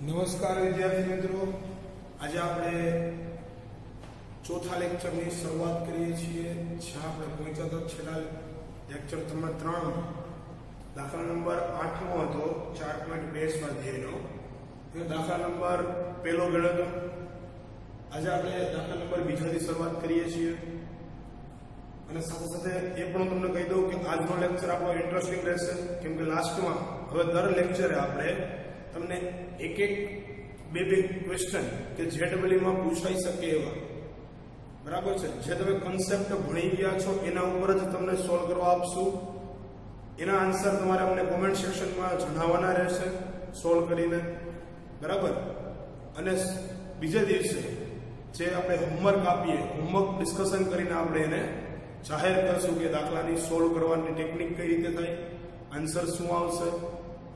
નમસ્કાર વિદ્યાર્થી મિત્રો, આજે આપણે ચોથા લેક્ચરની શરૂઆત કરીએ છીએ. જ્યાં આપણે પહોંચ્યા તો છેલ્લા લેક્ચર નંબર 3 દાખલા નંબર 8 નો હતો 4.2 સ્વાધ્યાયનો. એ દાખલા નંબર પહેલો ગણ્યો હતો. આજે આપણે દાખલા નંબર 2 થી શરૂઆત કરીએ છીએ. અને સાથે સાથે એ પણ તમને કહી દઉં કે આજનો લેક્ચર આપણો ઇન્ટરેસ્ટિંગ રહેશે, કેમ કે લાસ્ટમાં હવે દર લેક્ચરે આપણે તમને એક બે ક્વેશ્ચન કે જે માં પૂછાઈ શકે એવા, બરાબર છે, જે તમે કન્સેપ્ટ ભણી ગયા છો એના ઉપર જ તમને સોલ્વ કરવા આપશું. એના આન્સર તમારે અમને કોમેન્ટ સેક્શનમાં જણાવવાના રહેશે સોલ્વ કરીને, બરાબર. અને બીજે દિવસે જે આપણે હોમવર્ક આપીએ, હોમવર્ક ડિસ્કશન કરીને આપણે એને જાહેર કરશું કે દાખલાની સોલ્વ કરવાની ટેકનિક કઈ રીતે થાય, આન્સર શું આવશે,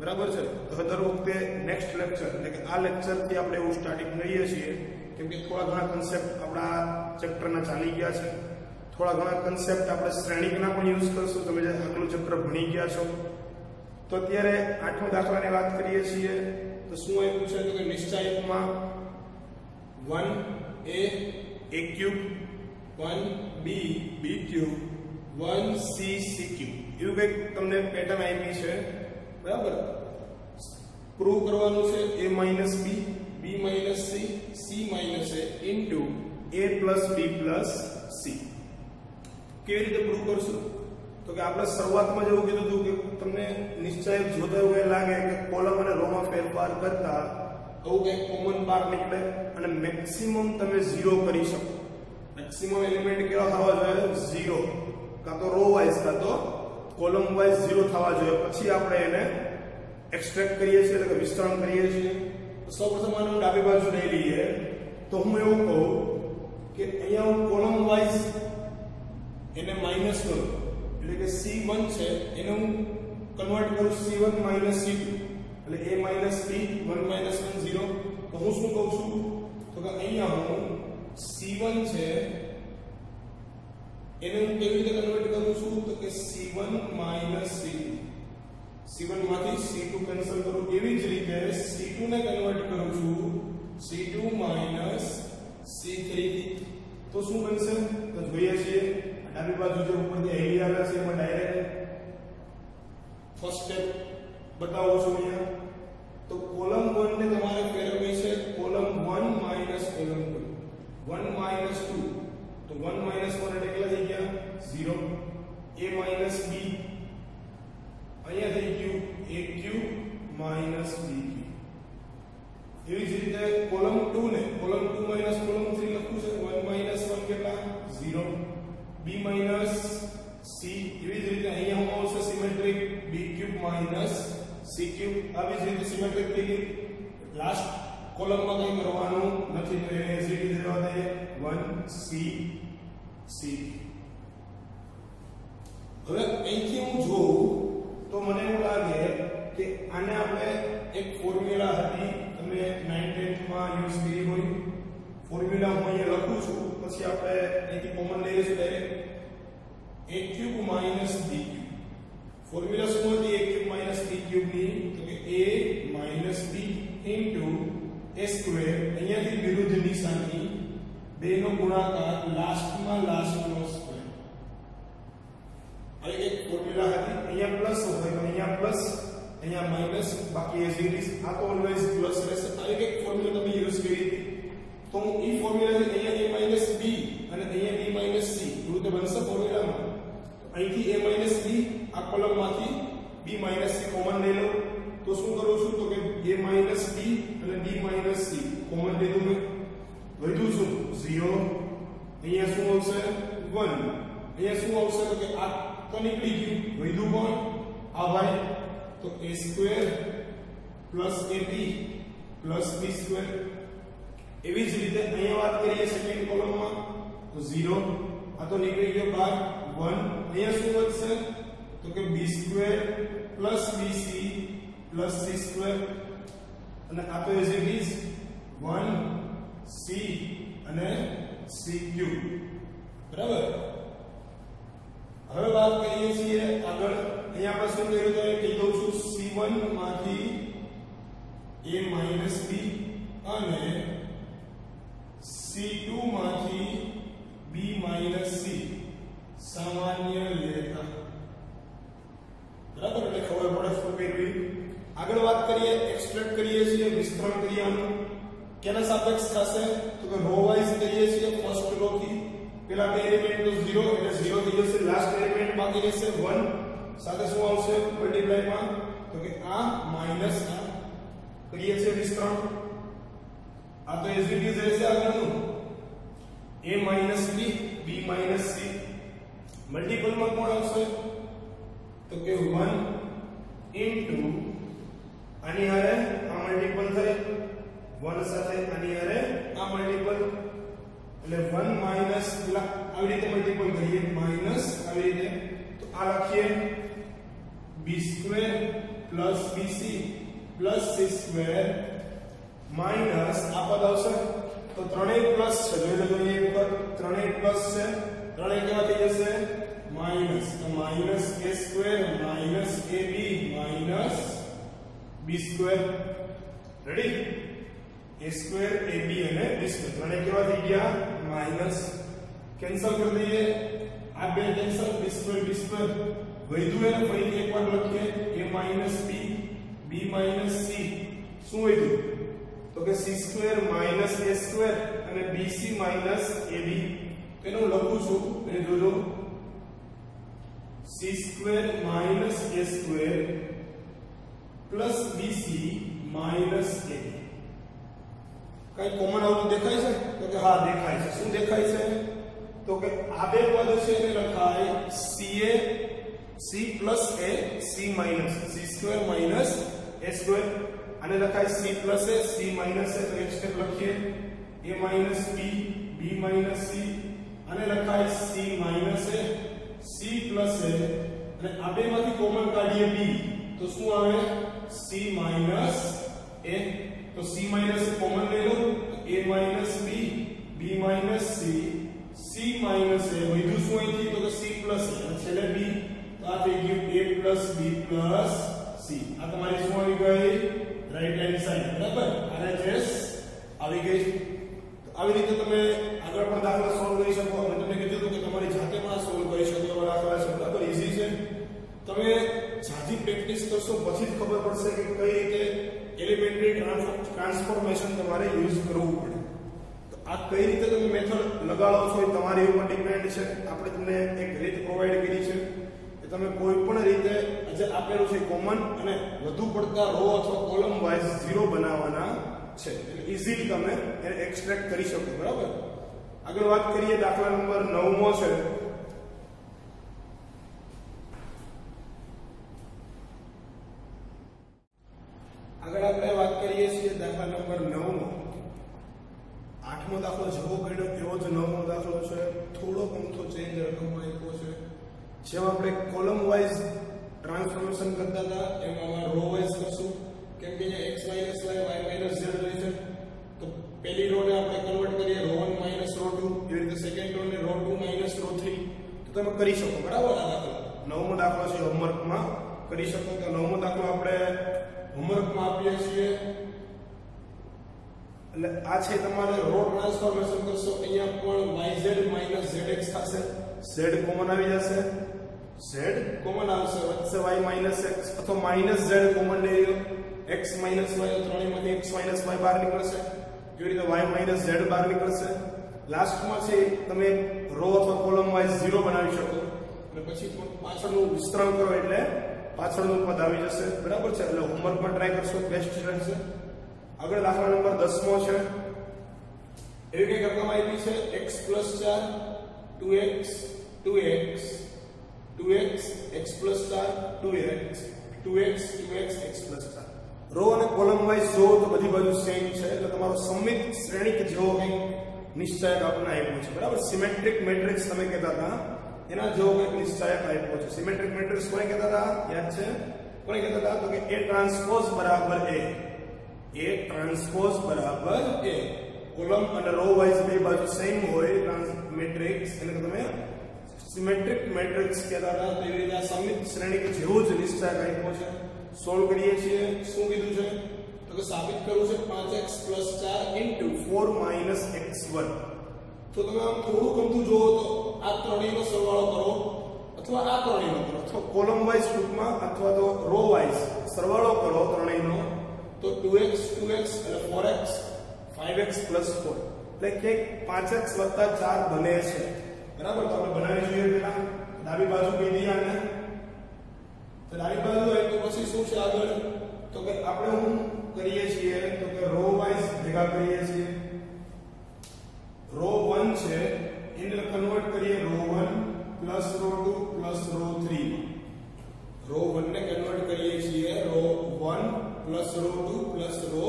બરાબર છે. તો દર વખતે નેક્સ્ટ લેક્ચર એટલે કે આ લેક્ચરથી આપણે એવું સ્ટાર્ટિંગ કરીએ છીએ, કેમ કે થોડા ઘણા કન્સેપ્ટ આપણા ચેપ્ટરના ચાલી ગયા છે. થોડા ઘણા કન્સેપ્ટ આપણે શ્રેણિકના પણ યુઝ કરશું, તમે જે આગલું ચેપ્ટર ભણી ગયા છો. તો અત્યારે 8મા દાખલાની વાત કરીએ છીએ. તો શું આવ્યું છે તો કે નિશ્ચાયકમાં 1a a cube 1b b cube 1c c cube એવું કંઈક તમને પેટર્ન આપી છે, બરાબર. પ્રૂવ કરવાનું છે a minus b b minus c c minus a into a plus b plus c. કેવી રીતે પ્રૂવ કરશું તો કે આપણે શરૂઆતમાં જેવું કીધું હતું કે તમને નિશ્ચય જોતા એવું લાગે કે કોલમ અને રોમાં ફેરફાર કરતા આવું કંઈક કોમન પાર્ટ નીકળે અને મેક્સિમમ તમે 0 કરી શકો. મેક્સિમમ એલિમેન્ટ કેવા થવા જોઈએ? 0, કાં તો રો વાઇઝ કાં તો કોલમ વાઇઝ 0 થવા જોઈએ. પછી આપણે એને એક્સટ્રેક્ટ કરીએ છીએ, એટલે કે વિસ્તરણ કરીએ છીએ. તો સૌપ્રથમ આને ડાબી બાજુ લઈ લઈએ. તો હું એવું કહું કે અહીંયા હું કોલમ વાઇઝ એને માઈનસ કરું, એટલે કે C1 છે એને હું કન્વર્ટ કરું C1 માઈનસ C2, એટલે a માઈનસ b 1 માઈનસ 1 0. તો હું શું કહું છું તો કે અહીંયા હું C1 છે એને હું કેવી રીતે કન્વર્ટ કરું છું તો કે C1 માઈનસ C2, C1 માંથી C2 કેન્સલ કરું. એવી જ રીતે C2 ને કન્વર્ટ કરું છું C2 માઈનસ C3. તો શું બનશે તો જોઈએ છીએ. ડાબી બાજુ જે ઉપરથી આઈડી આવે છે એમાં ડાયરેક્ટ ફર્સ્ટ સ્ટેપ બતાવું છું અહીંયા. તો કોલમ 1 ને તમારે ફેરવવી છે કોલમ 1 માઈનસ કોલમ 2, 1 માઈનસ 2. તો 1 માઈનસ 1 એટલે કેટલા થઈ ગયા? 0. a માઈનસ b અહીંયા થઈ ગયું a cube minus b cube. એવી જ રીતે કોલમ 2 ને કોલમ 2 માઈનસ કોલમ 3 લખવું છે. 1 માઈનસ 1 કેટલા? 0. b minus c. એવી જ રીતે અહીંયા હું આવશે symmetric b cube minus c cube. આવી જ રીતે સિમેટ્રિક થઈ ગઈ. લાસ્ટ કોલમમાં કંઈ કરવાનું નથી, તો એને એઝ ઇટ ઇઝ રહેવા દઈએ 1 c c. હવે અહીંથી હું જોઉં તો મને એવું લાગે કે આને આપણે એક ફોર્મ્યુલા હતી, તમે 9th માં યુઝ કરી હોય ફોર્મ્યુલા હું અહીંયા લખું છું. પછી આપણે અહીંથી કોમન લઈએ છીએ direct a cube minus b cube. Formula શું હતી a cube minus b cube ની? તો કે a minus b into a square, અહીંયાથી વિરુદ્ધ નિશાની, બેનો ગુણાકાર, લાસ્ટમાં લાસ્ટનો સ્ક્વેર. આ એક ફોર્મ્યુલા હતી. અહીંયા પ્લસ હોય તો અહીંયા પ્લસ, અહીંયા માઈનસ, બાકી એઝ ઇટ ઇઝ. આ તો ઓલવેઝ પ્લસ રહેશે. આ એક ફોર્મ્યુલા તમે યુઝ કરી હતી. તો હું ઈ ફોર્મ્યુલા અહીંયા a માઈનસ b અને અહીંયા b માઈનસ c એવું તો બનશે ફોર્મ્યુલામાં. તો અહીંથી a માઈનસ b આ કોલમમાંથી b માઈનસ c કોમન લઈ લો. તો શું કરું છું તો કે a માઈનસ b અને b માઈનસ c કોમન લીધું મેં. વધ્યું શું? 0. અહીંયા શું આવશે? 1. અહીંયા શું આવશે તો કે આ તો નીકળી ગયું, વધ્યું પણ આ ભાઈ. તો a square plus ab plus b square. એવી જ રીતે અહીંયા વાત કરીએ સેકન્ડ કોલમમાં તો 0, આ તો નીકળી ગયો બહાર 1. અહીંયા શું વધશે તો કે b square plus bc plus c square, અને આ તો એઝ ઇટ ઇઝ 1c અને c ક્યુબ, બરાબર. હવે વાત કરીએ છીએ આગળ. અહીંયા આપણે શું કર્યું તો એ કહી દઉં છું C1 માંથી a માઈનસ b અને c2 માંથી b માઈનસ c સામાન્ય લેતા, બરાબર? એટલે ખબર પડે શું કરવી. આગળ વાત કરીએ, એક્સટ્રેક્ટ કરીએ છીએ, વિસ્તરણ ક્રિયાનું કેના સાપેક્ષ થશે તો કે રો વાઇઝ કરીએ છીએ. ફર્સ્ટ રો થી પેલા બે એલિમેન્ટ તો 0 એટલે 0 થઈ જશે, લાસ્ટ એલિમેન્ટ બાકી રહેશે 1 સાથે શું આવશે મલ્ટીપ્લાય માં તો કે આ માઈનસ આ કરીએ છીએ વિસ્તરણ. આ તો એઝ ઇટ ઇઝ રહેશે આગળનું a minus b b minus c multiple માં કોણ આવશે તો કે 1 ઇન્ટુ આની હારે આ મલ્ટીપલ થાય 1 સાથે આની હારે આ મલ્ટીપલ એટલે 1 માઈનસ આવી રીતે મલ્ટીપલ કરીએ માઈનસ આવી રીતે તો આ લખીએ b square plus bc plus c square minus આ પદ આવશે તો ત્રણેય પ્લસ છે. જોઈ લેજો અહીં ઉપર ત્રણેય પ્લસ છે, ત્રણેય કેવા થઈ જશે માઈનસ. તો minus a square minus ab minus b square. Ready? a square ab અને b સ્ક્વેર ત્રણેય કેવા થઈ ગયા માઈનસ. કેન્સલ કરી દઈએ, આ બે કેન્સલ, b સ્ક્વેર વધ્યું એને ફરીથી એકવાર લખીએ a minus b b minus c શું વધ્યું તો કે c square minus a square અને bc માઈનસ ab. એનું લખું છું એને જોજો c square minus a square plus bc minus ab. કઈ કોમન આવતું દેખાય છે તો કે હા દેખાય છે. શું દેખાય છે તો કે આ બે પદ છે એને લખાય ca c plus a c minus c square minus a square આને લખાય c plus a c minus a. તો એક સ્ટેપ લખીએ a minus b b minus c આને લખાય c minus a c plus a અને આ બેમાંથી કોમન કાઢીએ b તો શું આવે c માઈનસ a. તો c માઈનસ a કોમન લઈ લો a minus b b minus c c minus a વધ્યું શું અહીંથી તો કે c પ્લસ a અને છેલ્લે b તો આ થઈ ગયું a plus b plus c. આ તમારી શું આવી ગઈ રાઈટ હેન્ડ સાઈડ, બરાબર? RHS આવી ગઈ. તો આવી રીતે તમે આગળ પણ દાખલા સોલ્વ કરી શકો. મેં તમને કીધું હતું કે તમારી જાતે પણ સોલ્વ કરી શકો એવા દાખલા છે, બરાબર? ઈઝી છે. તમે જાજી પ્રેક્ટિસ કરશો પછી જ ખબર પડશે કે કઈ રીતે એલિમેન્ટરી ટ્રાન્સફોર્મેશન તમારે યુઝ કરવું પડે. તો આ કઈ રીતે તમે મેથડ લગાડો છો એ તમારી ઉપર ડિપેન્ડ છે. આપણે તમને એક રીત પ્રોવાઈડ કરી છે કે તમે કોઈ પણ રીતે જે આપેલું છે કોમન અને વધુ પડતા રો અથવા કોલમ વાઇઝ 0 બનાવવાના છે. એટલે ઈઝીલી તમે એને એક્સટ્રેક્ટ કરી શકો, બરાબર? આગળ વાત કરીએ દાખલા નંબર 9 મો છે. આગળ આપણે વાત કરીએ છીએ દાખલા નંબર 9 નો. 8મો દાખલો જેવો ગણ્યો એવો જ 9મો દાખલો છે. થોડો અમથો ચેન્જ રકમમાં આપ્યો છે. જેમ આપણે કોલમ વાઇઝ ટ્રાન્સફોર્મેશન કરતા હતા એમાં રો વાઇઝ કરશું. કેમ કે અહીંયા x y y z રહે છે તો પહેલી રો ને આપણે કન્વર્ટ કરીએ રો 1 રો 2 એવી રીતે સેકન્ડ રો ને રો 2 રો 3 તો તમે કરી શકો, બરાબર? આ દાખલો 9મો દાખલો છે, હોમવર્કમાં કરી શકો. તો 9મો દાખલો આપણે હોમવર્કમાં આપીએ છીએ. એટલે આ છે તમારે રો ટ્રાન્સફોર્મેશન કરશો. અહીંયા પણ yz zx થશે. z કોમન આવી જશે, z કોમન આવશે, વચ્ચે y x અથવા z કોમન લઈ લો. x y ત્રણેયમાંથી x y બહાર નીકળશે. એવી રીતે y z બહાર નીકળશે. લાસ્ટમાં છે તમે રો અથવા કોલમ વાઇઝ 0 બનાવી શકો અને પછી પાછળનું વિસ્તરણ કરો એટલે પાછળનું પદ આવી જશે, બરાબર છે? એટલે હોમવર્કમાં ટ્રાય કરશો, બેસ્ટ રહેશે. આગળ દાખલા નંબર 10 મો છે. એવી કઈ રકમ આપી છે x + 4 2x 2x 2x x + 4 2x 2x 2x x + 4. Row અને કોલમ વાઇઝ જો તો બધી બાજુ સેમ છે. એટલે તમારો સમમિત શ્રેણિક જેવો કંઈક નિશ્ચયક આપણે આપ્યો છે, બરાબર? સિમેટ્રિક મેટ્રિક્સ તમે કહેતા હતા એના જેવો કંઈક નિશ્ચયક આપ્યો છે. સિમેટ્રિક મેટ્રિક્સ કોને કહેતા હતા યાદ છે? કોને કહેતા હતા તો કે A ટ્રાન્સપોઝ બરાબર A. A ટ્રાન્સપોઝ બરાબર A. કોલમ અને રો વાઇઝ બે બાજુ સેમ હોય મેટ્રિક્સ એટલે કે તમે સિમેટ્રિક મેટ્રિક્સ કહેતા હતા. તેવી રીતે આ સમમિત શ્રેણિક જેવો જ નિશ્ચયક આપ્યો છે. સોલ્વ કરીએ છીએ. શું કીધું છે તો કે સાબિત કરવું છે 5x + 4 * 4 - x1. તો તમે આમ થોડું ગમતું જોવો તો આ ત્રણેયનો સરવાળો કરો અથવા આ ત્રણેયનો કરો અથવા કોલમ વાઇઝ ટૂંકમાં અથવા તો રો વાઇઝ સરવાળો કરો ત્રણેયનો તો 2x 2x અને 4x 5x + 4 એટલે કે 5x + 4 બને છે. બરાબર. તો આપણે બનાવી જોઈએ પેલા ડાબી બાજુ કહી દઈએ આને. તો ડાબી બાજુ હોય તો પછી શું છે આગળ તો કે આપણે શું કરીએ છીએ તો કે રો વાઇઝ ભેગા કરીએ છીએ. રો 1 છે એને કન્વર્ટ કરીએ row 1 plus row 2 plus row 3. Row 1 ને કન્વર્ટ કરીએ છીએ row 1 plus row 2 plus row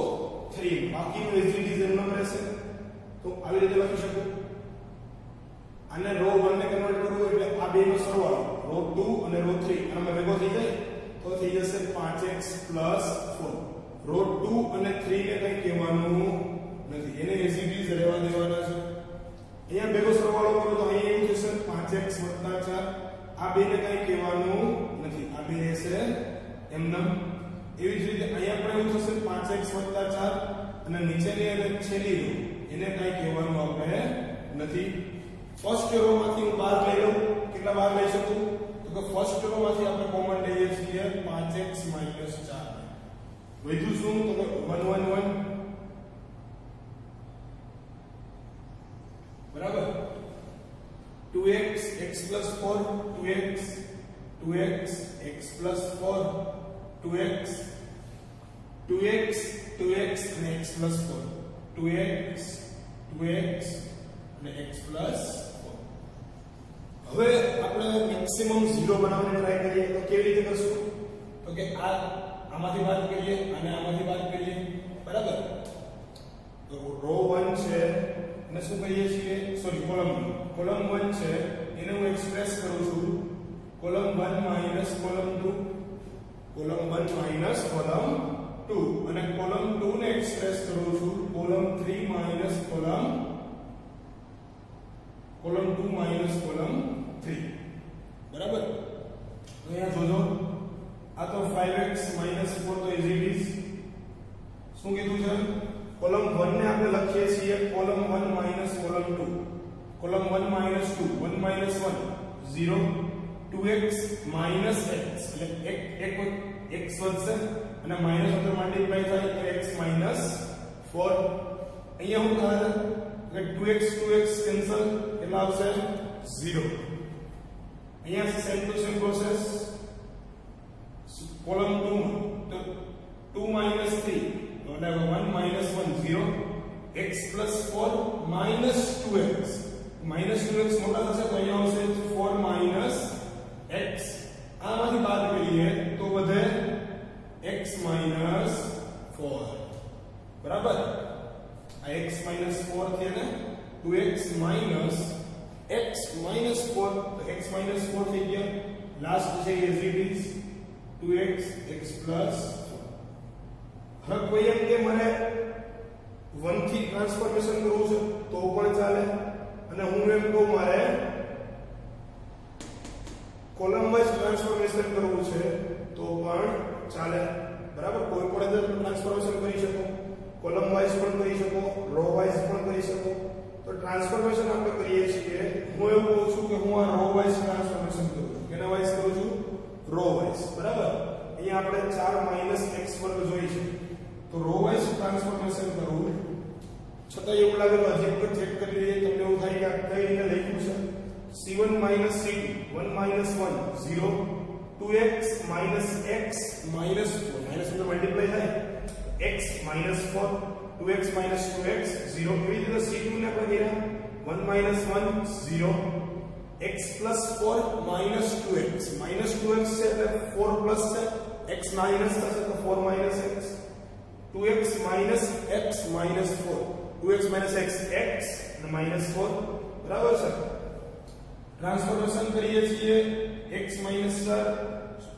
3. બાકીનું એઝ ઇટ ઇઝ એમનો રહેશે. તો આવી રીતે લખી શકું. આને રો 1 ને કન્વર્ટ કરવું એટલે આ બેનો સરવાળો રો 2 અને રો 3 આમાં ભેગો થઈ જાય તો થઈ જશે 5x + 4. રો 2 અને 3 ને કંઈ કહેવાનું નથી, એને એઝ ઇટ ઇઝ રહેવા દેવાના છે. અહીંયા ભેગો સરવાળો કરો તો અહીંયા એવું થશે 5x + 4. આ બેને કંઈ કહેવાનું નથી, આ બે રહેશે એમનેમ. એવી જ રીતે અહીંયા પણ એવું થશે 5x + 4 અને નીચેની અને છેલ્લી રો એને કંઈ કહેવાનું આપણે નથી. ફર્સ્ટ રો માંથી હું બહાર લઈ લઉં. કેટલા બહાર લઈ શકું તો કે ફર્સ્ટ રો માંથી આપણે કોમન લઈએ છીએ 5x - 4. વધ્યું શું તો કે 1 1 1 બરાબર. 2x x + 4 2x 2x x + 4 2x 2x 2x અને x + 4 2x 2x અને x + 4. હવે આપણે મેક્સિમમ 0 બનાવવાની ટ્રાય કરીએ તો કેવી રીતે કરશું તો કે આમાંથી બાદ કરીએ અને આમાંથી બાદ કરીએ. બરાબર. તો રો 1 છે અને શું કહીએ છીએ સોરી કોલમ 1 છે એને હું એક્સપ્રેસ કરું છું કોલમ 1 - કોલમ 2 કોલમ 1 - કોલમ 2 અને કોલમ 2 ને એક્સપ્રેસ કરું છું કોલમ 3 - કોલમ 2 - કોલમ 3. બરાબર. તો અહીંયા જોજો આ તો 5x - 4 તો ઇઝ ઇટ ઇઝ શું કીધું છે કોલમ 1 ને આપણે લખીએ છીએ column 1 - column 2. Column 1 - 2 1 - 1 0 2x - x એટલે એક x વધશે અને માઈનસ અંદર મલ્ટીપ્લાય થાય તો x - 4. અહીંયા હું થાય કે 2x કેન્સલ કેટલા આવશે 0. અહીંયા same to same process column 2 તો 2 - 3 એટલે 1 - 1 0 x + 4 - 2x -2x મોટા થશે તો અહીંયા આવશે 4 - x. આમાંથી બાદ કરીએ તો વધે x - 4. બરાબર. આ x - 4 છે ને 2x - x - 4 તો x - 4 થઈ ગયા. લાસ્ટ છે as it is 2x x + 4. હવે કોઈ એમ કે મને 1 થી ટ્રાન્સફોર્મેશન કરવું છે તો પણ ચાલે અને હું એમ કહું મારે કોલમ વાઇઝ ટ્રાન્સફોર્મેશન કરવું છે તો પણ ચાલે. બરાબર. કોઈ પણ રીતે ટ્રાન્સફોર્મેશન કરી શકો, કોલમ વાઇઝ પણ કરી શકો, રો વાઇઝ પણ કરી શકો. તો ટ્રાન્સફોર્મેશન આપણે કરીએ છીએ હું એવું કહું છું કે હું આ રો વાઇઝ ટ્રાન્સફોર્મેશન કરું છું. કેના વાઇઝ કરું છું રો વાઇઝ. બરાબર. અહીંયા આપણે 4 - x² જોઈ છે તો રો વાઇઝ ટ્રાન્સફોર્મેશન કરવું છતાં એવું લાગે તો હજી એક ચેક કરી લઈએ. તમને એવું થાય કે કઈ રીતે લખ્યું છે c1 - c2 1 - 1 0 2x - x - 4 minus અંદર મલ્ટીપ્લાય થાય x - 4 2x - 2x 0. એવી રીતે c2 ને આપણે કર્યા 1 - 1 0 x + 4 - 2x -2x છે એટલે 4 પ્લસ છે x માઈનસ થશે તો 4 - x 2x - x - 4 2x - x x અને -4. બરાબર છે. ટ્રાન્સફોર્મેશન કરીએ છીએ x - 4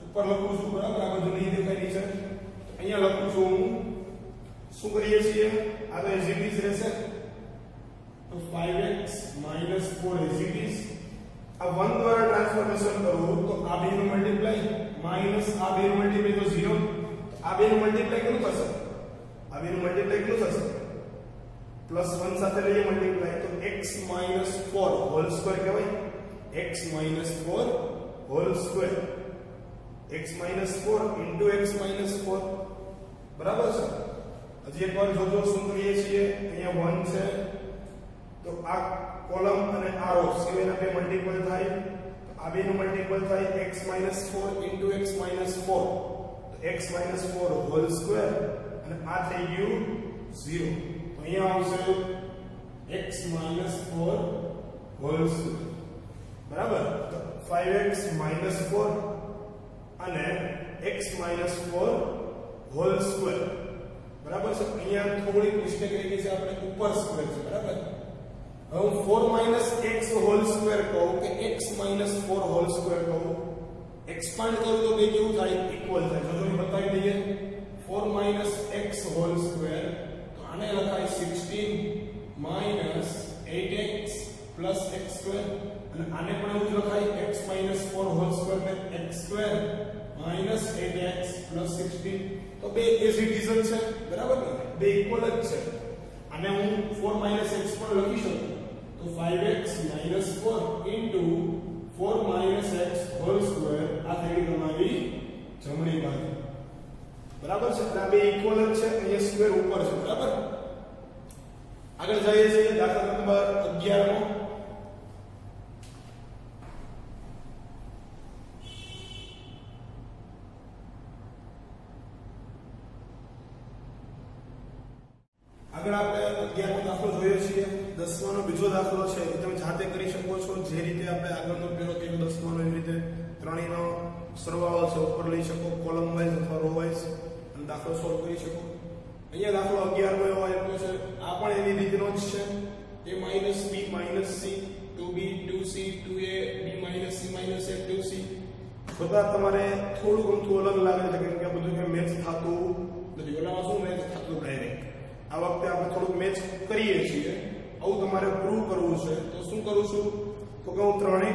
ઉપર લખું છું. બરાબર. આ બધું નહીં દેખાય નીચે અહીંયા લખું છું હું. શું કરીએ છીએ આ તો એઝ ઇટ ઇઝ રહેશે તો 5x - 4 એઝ ઇટ ઇઝ. આ 1 દ્વારા ટ્રાન્સફોર્મેશન કરું તો આ બેનું મલ્ટીપ્લાય માઈનસ આ બેનું મલ્ટીપ્લાય તો 0. આ બેનું મલ્ટીપ્લાય કેટલું થશે આ બેનું મલ્ટીપ્લાય કેટલું થશે +1 સાથે લઈએ મલ્ટીપ્લાય તો x - 4 હોલ સ્ક્વેર કહેવાય x - 4 whole square x - 4 x - 4 બરાબર છે હજી એકવાર જોજો શું કરીએ છીએ અહીંયા 1 છે તો આ કોલમ અને આ રો સિવાયના બે મલ્ટીપલ થાય તો આ બેનું મલ્ટીપલ થાય x - 4 x - 4 તો x - 4 હોલ સ્ક્વેર અને આ થઈ ગયું 0 તો અહીંયા આવશે x - 4 હોલ સ્ક્વેર બરાબર તો 5x - 4 અને x - 4 હોલ સ્ક્વેર બરાબર છે અહીંયા થોડી મિસ્ટેક રહી ગઈ છે આપણે ઉપર સ્ક્વેર છે બરાબર હવે હું 4 - x હોલ સ્ક્વેર કહું કે x - 4 હોલ સ્ક્વેર કહું એક્સપાન્ડ કરું તો બે કેવું થાય ઇક્વલ થાય જો તમે બતાવી દઈએ 4 - x હોલ સ્ક્વેર તો આને લખાય 16 - 8x + x સ્ક્વેર અને આને પણ એવું જ લખાય x - 4 હોલ સ્ક્વેર ને x square minus 8x plus 16 તો બે એઝ ઇટ ઇઝ છે બરાબર ને બે ઇક્વલ જ છે અને હું 4 minus x પણ લખી શકું તો 5x minus 4 into 4 minus x whole square આ થઈ તમારી જમણી બાજુ બરાબર છે આ બે ઇક્વલ જ છે અહીંયા સ્ક્વેર ઉપર છે બરાબર આગળ જઈએ છીએ દાખલા નંબર 11 માં આગળ આપણે 11મો દાખલો જોઈએ છીએ 10માનો બીજો દાખલો છે એ તમે જાતે કરી શકો છો જે રીતે આપણે આગળનો પહેલો કે 10માનો એવી રીતે ત્રણેયનો સરવાળો છે ઉપર લઈ શકો કોલમ વાઇઝ અથવા રો વાઇઝ અને દાખલો સોલ્વ કરી શકો અહીંયા દાખલો 11મો એવો આપ્યો છે આ પણ એવી રીતનો જ છે a - b - c 2b 2c 2a b - c - a 2c બધા તમારે થોડું ગમતું અલગ લાગે છે કેમ કે આ બધું કે મેચ થતું નથી ઓલામાં શું મેચ થતું ડાયરેક્ટ આ વખતે આપણે થોડુંક મેચ કરીએ છીએ આવું તમારે પ્રૂવ કરવું છે તો શું કરું છું તો કે હું ત્રણેય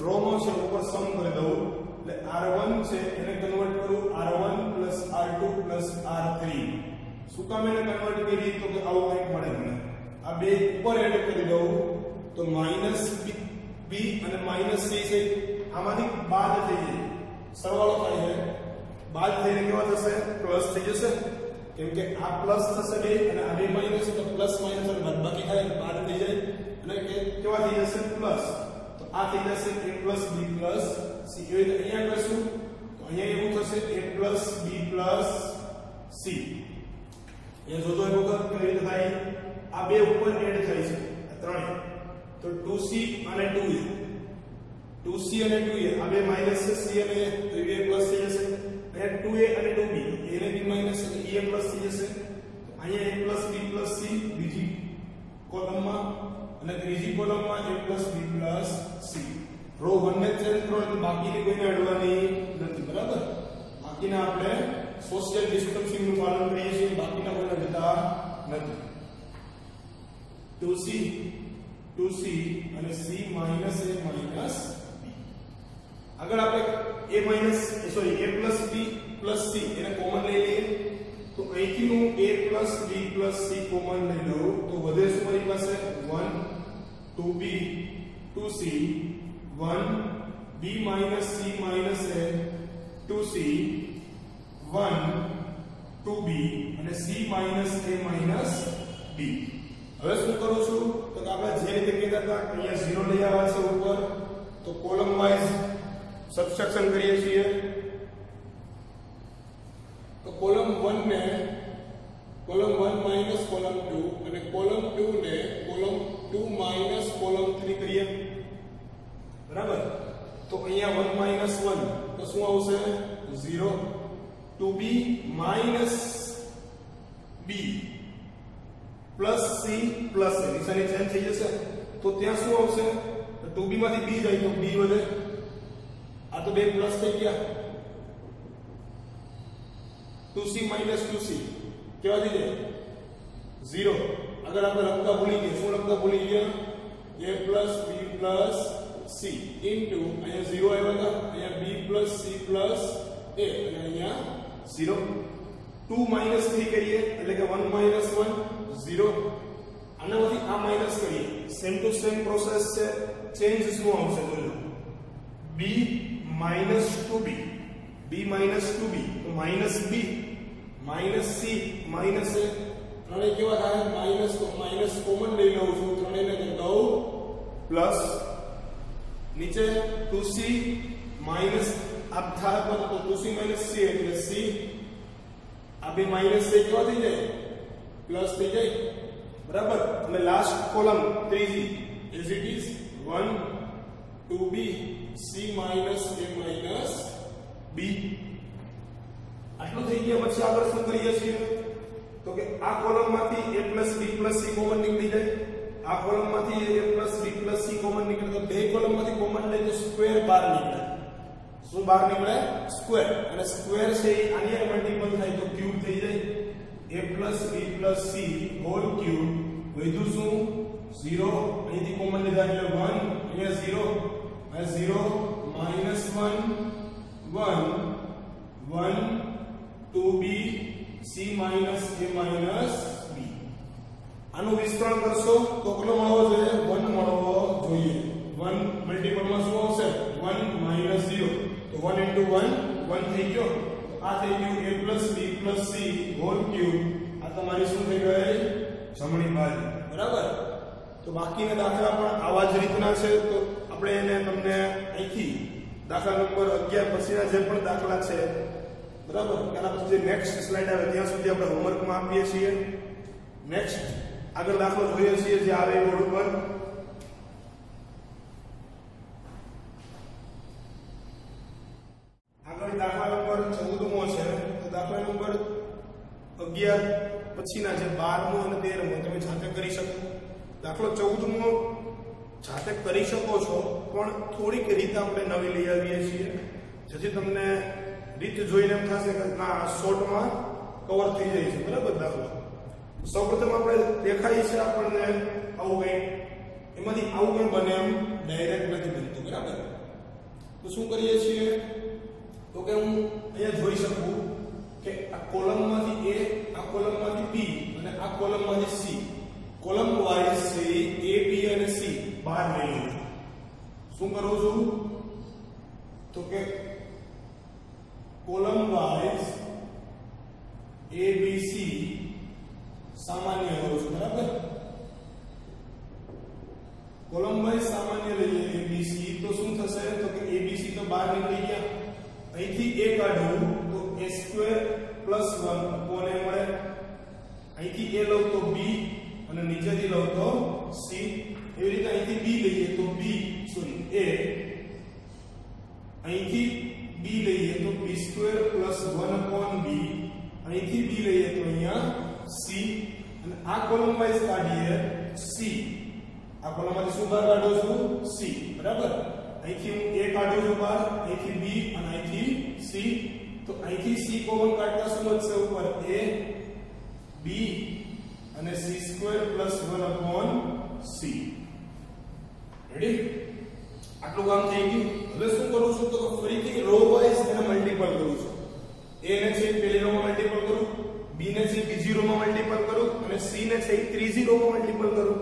રો નો છે ઉપર સમ કરી દઉં એટલે r1 છે એને કન્વર્ટ કરું r1 + r2 + r3 શું કામ એને કન્વર્ટ કરી તો કે આવું કંઈક મળે મને આ બે ઉપર એડ કરી દઉં તો -b અને -c છે આમાંથી બાદ થઈ જાય સરવાળો થાય છે બાદ થઈને કેવા થશે પ્લસ થઈ જશે કેમ કે આ પ્લસ થશે બે અને આ બે માઈનસ તો પ્લસ માઈનસ અને બાદબાકી થાય એટલે બાદ થઈ જાય એટલે કે કેવા થઈ જશે પ્લસ તો આ થઈ જશે a + b + c એ રીતે અહીંયા કરશું તો અહીંયા એવું થશે a + b + c એ જોજો એક વખત કેવી રીતે થાય આ બે ઉપર એડ થાય છે ત્રણે તો 2c અને 2a 2c અને 2a આ બે માઈનસ છે c અને a તો a પ્લસ થઈ જશે અને 2a અને 2b એને b માઈનસ અને a પ્લસ થઈ જશે તો અહીંયા a + b + c બીજી કોલમમાં અને ત્રીજી કોલમમાં a + b + c રો 1 ને ચેન્જ કરો એટલે બાકીની કોઈને અડવાની નથી બરાબર બાકીના આપણે સોશિયલ ડિસ્ટન્સિંગ નું પાલન કરીએ છીએ બાકીના કોઈને અડતા નથી 2c અને c - a - b આગળ આપણે a + b + c એને કોમન લઈ લઈએ તો અહીંથી હું a + b + c કોમન લઈ લઉં તો વધે શું મારી પાસે 1 2b 2c 1 b - c - a 2c 1 2b અને c - a - b હવે શું કરું છું તો આપણે જે રીતે કહેતા હતા અહીંયા 0 લઈ આવ્યા છે ઉપર તો કોલમ વાઇઝ સબસ્ટ્રક્શન કરીએ છીએ તો કોલમ 1 ને કોલમ 1 માઈનસ કોલમ 2 અને કોલમ 2 ને કોલમ 2 માઈનસ કોલમ 3 કરીએ બરાબર તો અહીંયા 1 માઈનસ 1 તો શું આવશે 0 2b minus b plus c plus a નિશાની ચેન્જ થઈ જશે તો ત્યાં શું આવશે 2b માંથી b જાય તો b વધે આ તો બે પ્લસ થઈ ગયા 2c minus 2c કેવા થઈ જાય 0 અગર આપણે લખતા ભૂલી ગયા શું લખતા ભૂલી ગયા a plus b plus c into અહીંયા 0 આવ્યા હતા અહીંયા b plus c plus a અને અહીંયા 0 2 માઈનસ 3 કરીએ એટલે કે 1 માઈનસ 1 0 આનામાંથી આ માઈનસ કરીએ સેમ ટુ સેમ પ્રોસેસ છે ચેન્જ શું આવશે બોલો b minus 2b b minus 2b તો minus b minus c minus a ત્રણે કેવા થાય માઈનસ તો માઈનસ કોમન લઈ લઉં છું ત્રણેયને કરતા હું પ્લસ નીચે 2c માઈનસ આ થાય તો 2c માઈનસ c એટલે c આ બે માઈનસ છે કેવા થઈ જાય પ્લસ થઈ જાય બરાબર અને લાસ્ટ કોલમ ત્રીજી as it is 1 2b c minus a minus b આટલું થઈ ગયા પછી આગળ શું કરીએ છીએ તો કે આ કોલમમાંથી a plus b plus c common નીકળી જાય આ કોલમમાંથી a plus b plus c common નીકળે તો બે કોલમમાંથી કોમન લઈ તો સ્ક્વેર બાર નીકળે શું બાર નીકળે સ્ક્વેર અને સ્ક્વેર છે આની આ મલ્ટીપલ થાય તો ક્યુબ થઈ જાય a plus b plus c whole cube વધ્યું શું 0 અહીંથી કોમન લીધા એટલે 1 અહીંયા 0 આ 0 minus 1 1 2b c minus a minus b આનું વિસ્તરણ કરશો તો કેટલો મળવો જોઈએ 1 મળવો જોઈએ 1 મલ્ટીપલમાં શું આવશે 1 minus 0 તો 1 into 1 1 થઈ ગયો આ થઈ ગયું a plus b plus c whole cube આ તમારી શું થઈ ગઈ જમણી બાજુ બરાબર તો બાકીના દાખલા પણ આવા જ રીતના છે તો આપણે એને તમને અહીંથી દાખલા નંબર 11 પછીના જે પણ દાખલા છે બરાબર એના પછી જે નેક્સ્ટ સ્લાઇડ આવે ત્યાં સુધી આપણે હોમવર્કમાં આપીએ છીએ નેક્સ્ટ આગળ દાખલો જોઈએ છીએ જે આવે બોર્ડ ઉપર આગળ દાખલા નંબર 14મો છે તો દાખલા નંબર 11 પછીના જે 12મો અને 13મો તમે જાતે કરી શકો દાખલો 14મો જાતે કરી શકો છો પણ થોડીક રીત આપણે નવી લઈ આવીએ છીએ જેથી તમને રીત જોઈને એમ થશે કે ના શોર્ટમાં કવર થઈ જાય છે બરાબર દાખલો સૌપ્રથમ આપણે દેખાય છે આપણને આવું કંઈ એમાંથી આવું કંઈ બને એમ ડાયરેક્ટ નથી બનતું બરાબર તો શું કરીએ છીએ તો કે હું અહીંયા જોઈ શકું કે આ કોલમમાંથી a આ કોલમમાંથી b અને આ કોલમમાંથી c કોલમ વાઇઝ છે a b અને c બહાર લઈ લઉં શું કરું છું તો કે column wise a b c સામાન્ય લઉં છું બરાબર કોલમ વાઇઝ સામાન્ય લઈએ a b c તો શું થશે તો કે a b c તો બહાર નીકળી ગયા અહીંથી a કાઢું તો a² + 1 કોને મળે અહીંથી a લઉં તો b અને નીચેથી લઉં તો c એવી રીતે અહીંથી b લઈએ તો a અહીંથી b લઈએ તો b² + 1/b અહીંથી b લઈએ તો અહીંયા c અને આ કોલમ વાઇઝ કાઢીએ c આ કોલમમાંથી શું બહાર કાઢું છું c બરાબર અહીંથી હું a કાઢું છું બહાર અહીંથી b અને અહીંથી c તો અહીંથી c કોમન કાઢતા શું બચશે ઉપર a b અને c² + 1/c રેડી આટલું કામ થઈ ગયું હવે શું કરું છું તો ફરીથી રો વાઇઝ એને મલ્ટીપલ કરું છું a ને છે પહેલી રો માં મલ્ટીપલ કરું b ને છે બીજી રો માં મલ્ટીપલ કરું અને c ને છે ત્રીજી રો માં મલ્ટીપલ કરું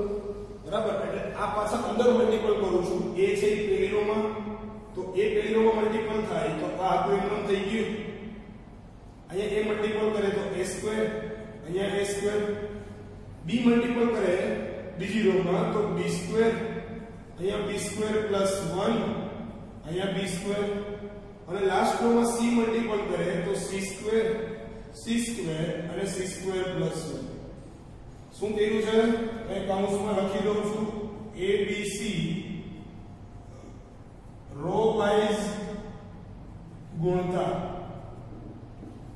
બરાબર એટલે આ પાછા અંદર મલ્ટીપલ કરું છું a છે પહેલી રો માં તો a પહેલી રો માં મલ્ટીપલ થાય તો આ આખું એકમ થઈ ગયું અહીંયા a મલ્ટીપલ કરે તો a² અહીંયા a² b મલ્ટીપલ કરે બીજી રો માં તો b² અહીંયા b² + 1 અહીંયા b² અને લાસ્ટ રો માં c મલ્ટીપલ કરે તો c² અને c² + 1 શું કર્યું છે મેં કૌંસમાં લખી દઉં છું a b c row wise ગુણતા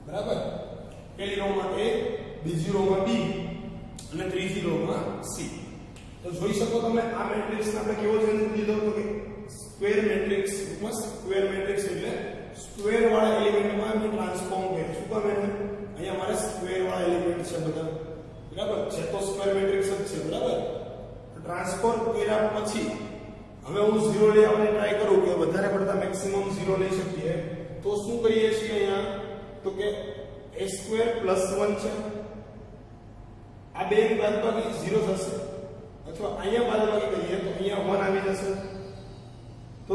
બરાબર પહેલી રો માં a બીજી રો માં b અને ત્રીજી રો માં c તો જોઈ શકો તમે આ મેટ્રિક્સને આપણે કેવો ચેન્જ લીધો તો કે સ્ક્વેર મેટ્રિક્સ એટલે સ્ક્વેર વાળા એલિમેન્ટમાં મેં ટ્રાન્સફોર્મ કર્યું શું કામ એટલે અહીંયા મારે સ્ક્વેર વાળા એલિમેન્ટ છે બધા બરાબર છે તો સ્ક્વેર મેટ્રિક્સ જ છે બરાબર ટ્રાન્સફોર્મ કર્યા પછી હવે હું 0 લઈ આવવાની ટ્રાય કરું કે વધારે પડતા મેક્સિમમ 0 લઈ શકીએ તો શું કરીએ છીએ અહીંયા તો કે a² + 1 છે. આ બે ની બાદબાકી 0 થશે, અથવા અહીંયા બાદબાકી કરીએ તો અહીંયા 1 આવી જશે. તો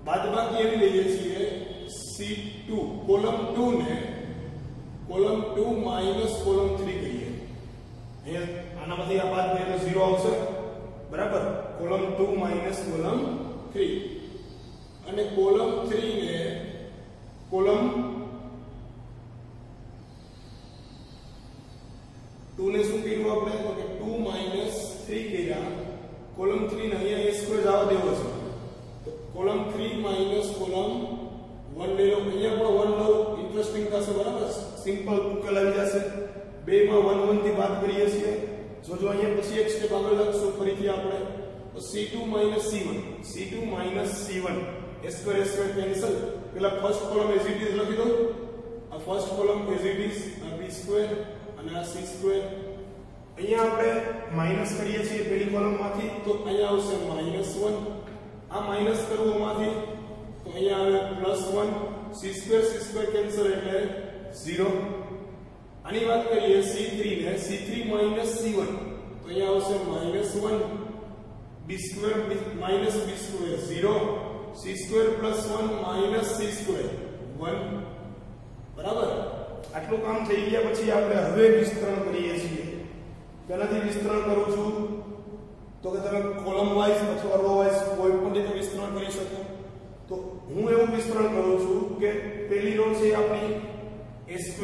બાદબાકી એવી લઈએ છીએ C2 કોલમ 2 ને કોલમ 2 માઈનસ કોલમ 3 કરીએ. અહીંયા આનામાંથી આ બાદ કરીએ તો 0 આવશે, બરાબર. કોલમ 2 માઈનસ કોલમ 3 અને કોલમ 3 ને કોલમ 2 ને શું કર્યું આપણે તો કે 2 માઈનસ 3 કર્યા. કોલમ 3 ને અહીંયા a² જવા દેવો છે, તો કોલમ 3 માઈનસ કોલમ 1 લઈ લો. અહીંયા પણ 1 લો, ઇન્ટરેસ્ટિંગ થશે, બરાબર. સિમ્પલ ઉકેલ આવી જશે. બે માં 1 1 થી બાદ કરીએ છીએ. જો અહીંયા પછી એક સ્ટેપ આગળ લખશું ફરીથી આપણે, તો C2 C1 C2 C1 a² કેન્સલ. પેલા first column as it is લખી દો. આ first column as it is, આ b² અને આ c². અહીંયા આપણે માઈનસ કરીએ છીએ પેલી કોલમ માંથી, તો અહીંયા આવશે -1. આ માઈનસ કરવું માંથી, તો અહીંયા આવે +1. c² કેન્સલ એટલે 0. આની વાત કરીએ c3 ને, c3 C1, તો અહીંયા આવશે -1. b² b² 0. c² +1 c² 1. બરાબર. આટલું કામ થઈ ગયા પછી આપણે હવે વિસ્તરણ કરીએ છીએ. તેનાથી વિસ્તરણ કરું છું તો કે તમે કોલમ વાઇઝ અથવા રો વાઇઝ કોઈ પણ રીતે વિસ્તરણ કરી શકો. તો હું એવું વિસ્તરણ કરું છું કે પહેલી રો છે આપણી a² + 1,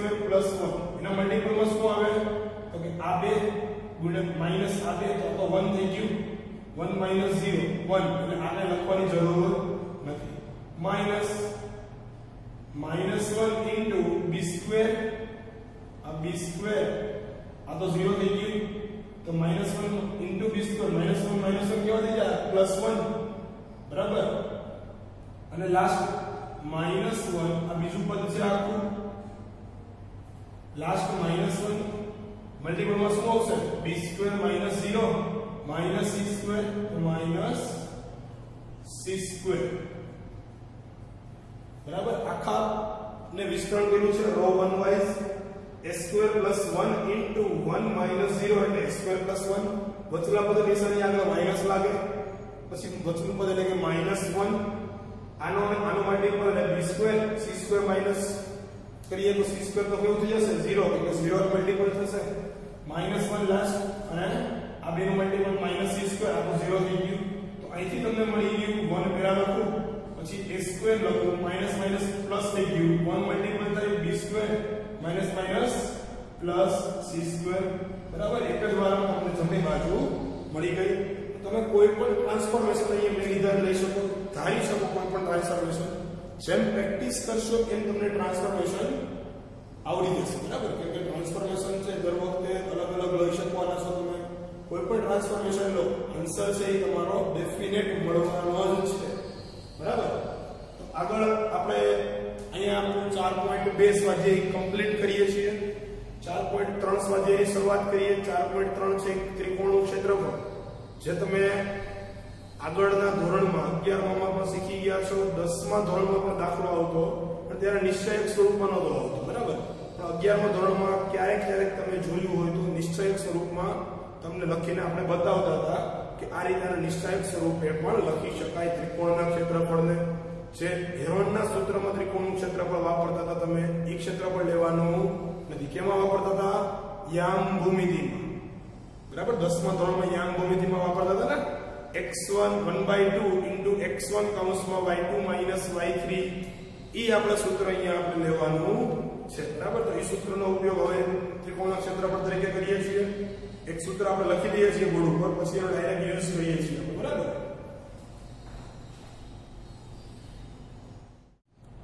એના મલ્ટીપલમાં શું આવે તો કે આ બે ગુણ્યા માઈનસ આ બે, તો 1 થઈ ગયું. 1 - 0 1, એટલે આને લખવાની જરૂર નથી. -1 into b² આ b² આ તો 0 થઈ ગયું, તો -1 into b² -1 કેવા થઈ જાય +1, બરાબર. અને લાસ્ટ -1 આ બીજું પદ છે આખું, લાસ્ટ -1 મલ્ટીપલમાં શું આવશે b² - 0 -c² બરાબર. આખા ને વિસ્તરણ કર્યું છે રો 1 વાઇઝ. a² + 1 into 1 - 0 એટલે a² + 1. વચલા પદ નિશાની આગળ માઈનસ લાગે, પછી વચલું પદ એટલે કે -1. આનો મલ્ટીપલ એટલે b² c² માઈનસ કરીએ તો c² તો કેવું થઈ જશે 0, એટલે 0 મલ્ટીપલ થશે. -1 લાસ્ટ, અને આ બેનું મલ્ટીપલ -c² આ તો 0 થઈ ગયું. તો અહીંથી તમને મળી ગયું 1 પેલા લખું, પછી a² લખું, માઈનસ માઈનસ પ્લસ થઈ ગયું. 1 મલ્ટીપલ થાય b² - c², બરાબર. એક જ વારમાં તમને જમણી બાજુ મળી ગઈ. તમે કોઈ પણ ટ્રાન્સફોર્મેશન અહીંયા મેં લીધા લઈ શકો, ધારી શકો કોઈ પણ ટ્રાન્સફોર્મેશન. જેમ પ્રેક્ટિસ કરશો એમ તમને ટ્રાન્સફોર્મેશન આવડી જશે, બરાબર. કે ટ્રાન્સફોર્મેશન છે દર વખતે અલગ અલગ લઈ શકવાના છો તમે. કોઈ પણ ટ્રાન્સફોર્મેશન લો, આન્સર છે એ તમારો ડેફિનેટ મળવાનો જ છે, બરાબર. તો આગળ આપણે અહીંયા આપણું 4.2 સ્વાધ્યાય કમ્પ્લીટ કરીએ છીએ. 4.3 સ્વાધ્યાયની શરૂઆત કરીએ. 4.3 છે ત્રિકોણનું ક્ષેત્રફળ, જે તમે આગળના ધોરણમાં 11માં પણ શીખી ગયા છો. 10મા ધોરણમાં પણ દાખલો આવતો, પણ ત્યારે નિશ્ચયક સ્વરૂપમાં નહોતો આવતો, બરાબર. પણ 11મા ધોરણમાં ક્યારેક તમે જોયું હોય તો નિશ્ચયક સ્વરૂપમાં તમને લખીને આપણે બતાવતા હતા કે આ રીતના નિશ્ચયક સ્વરૂપે પણ લખી શકાય ત્રિકોણના ક્ષેત્રફળને. જે હેરોનના સૂત્રમાં ત્રિકોણનું ક્ષેત્રફળ વાપરતા હતા તમે, એ ક્ષેત્રફળ લેવાનું નથી. કેમાં વાપરતા હતા? યામ ભૂમિતિમાં, બરાબર. 10મા ધોરણમાં યામ ભૂમિતિમાં વાપરતા હતા ને. x1 1/2 into x1 કૌંસમાં y2 minus y3, ઈ આપણે સૂત્ર અહીંયા આપણે લેવાનું છે, બરાબર. તો એ સૂત્રનો ઉપયોગ હવે ત્રિકોણના ક્ષેત્રફળ તરીકે કરીએ છીએ. એક સૂત્ર આપણે લખી દઈએ છીએ બોર્ડ ઉપર, પછી એનો ડાયરેક્ટ યુઝ કરીએ છીએ, બરાબર.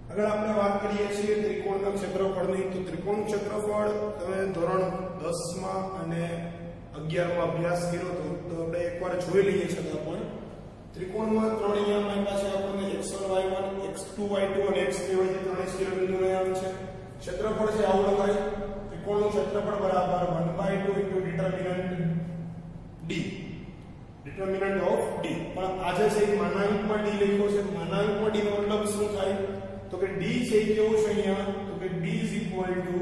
આગળ આપણે વાત કરીએ છીએ ત્રિકોણના ક્ષેત્રફળની. તો ત્રિકોણનું ક્ષેત્રફળ તમે ધોરણ 10માં અને 11માં અભ્યાસ કર્યો તો આપણે એકવાર જોઈ લઈએ છીએ. પણ ત્રિકોણમાં ત્રણ અહીંયા આપણી પાસે આપણને x1 y1 x2 y2 અને x3 y3 ત્રણે શિરોબિંદુ રહ્યા છે. ક્ષેત્રફળ છે આવું લખાય, ત્રિકોણનું ક્ષેત્રફળ બરાબર 1/2 into determinant d, determinant of d. પણ આજે છે માનાંકમાં d લખ્યો છે. માનાંકમાં d નો મતલબ શું થાય તો કે d છે એ કેવું છે અહીંયા તો કે d is equal to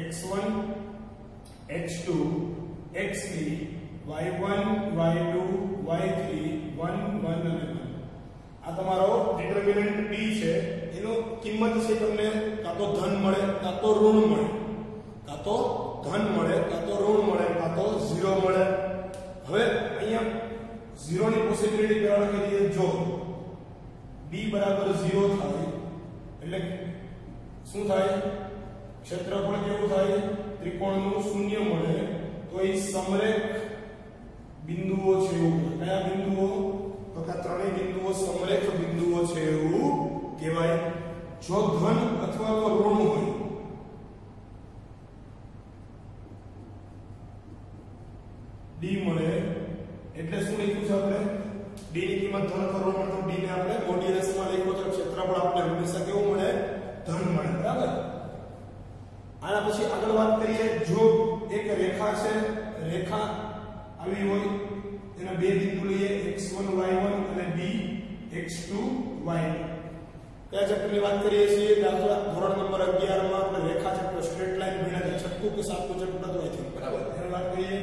x1 x2 x3 y1 y2 y3 1 1 અને 1 આ તમારો ડિટર્મિનન્ટ d છે એનો કિંમત છે તમને કાં તો ધન મળે કાં તો ઋણ મળે કાં તો ધન મળે કાં તો ઋણ મળે કાં તો 0 મળે હવે અહીંયા 0 ની પોસિબિલિટી કારણ કરીએ જો d બરાબર 0 થાય એટલે શું થાય ક્ષેત્રફળ કેવું થાય ત્રિકોણનું શૂન્ય મળે તો એ સમરેખ બિંદુઓ છે એવું કયા બિંદુઓ તો કે ત્રણેય બિંદુઓ સમરેખ બિંદુઓ છે એવું કહેવાય જો ધન અથવા તો ઋણ હોય d મળે એટલે શું લખ્યું છે આપણે d ની કિંમત ધન અથવા ઋણ મળે તો d ને આપણે મોડ્યુલસ માં લખ્યો તો ક્ષેત્રફળ આપણે હંમેશા કેવું મળે ધન મળે બરાબર આના પછી આગળ વાત કરીએ જો એક રેખા છે રેખા આવી હોય એના બે બિંદુ લઈએ x1 y1 અને b x2 y2 કયા ચેપ્ટરની વાત કરીએ છીએ દાખલા ધોરણ નંબર 11 માં આપણે રેખા ચેપ્ટર સ્ટ્રેટ લાઈન ભણ્યા છે છઠ્ઠું કે સાતમું ચેપ્ટર હતું આઈ થિંક બરાબર એની વાત કરીએ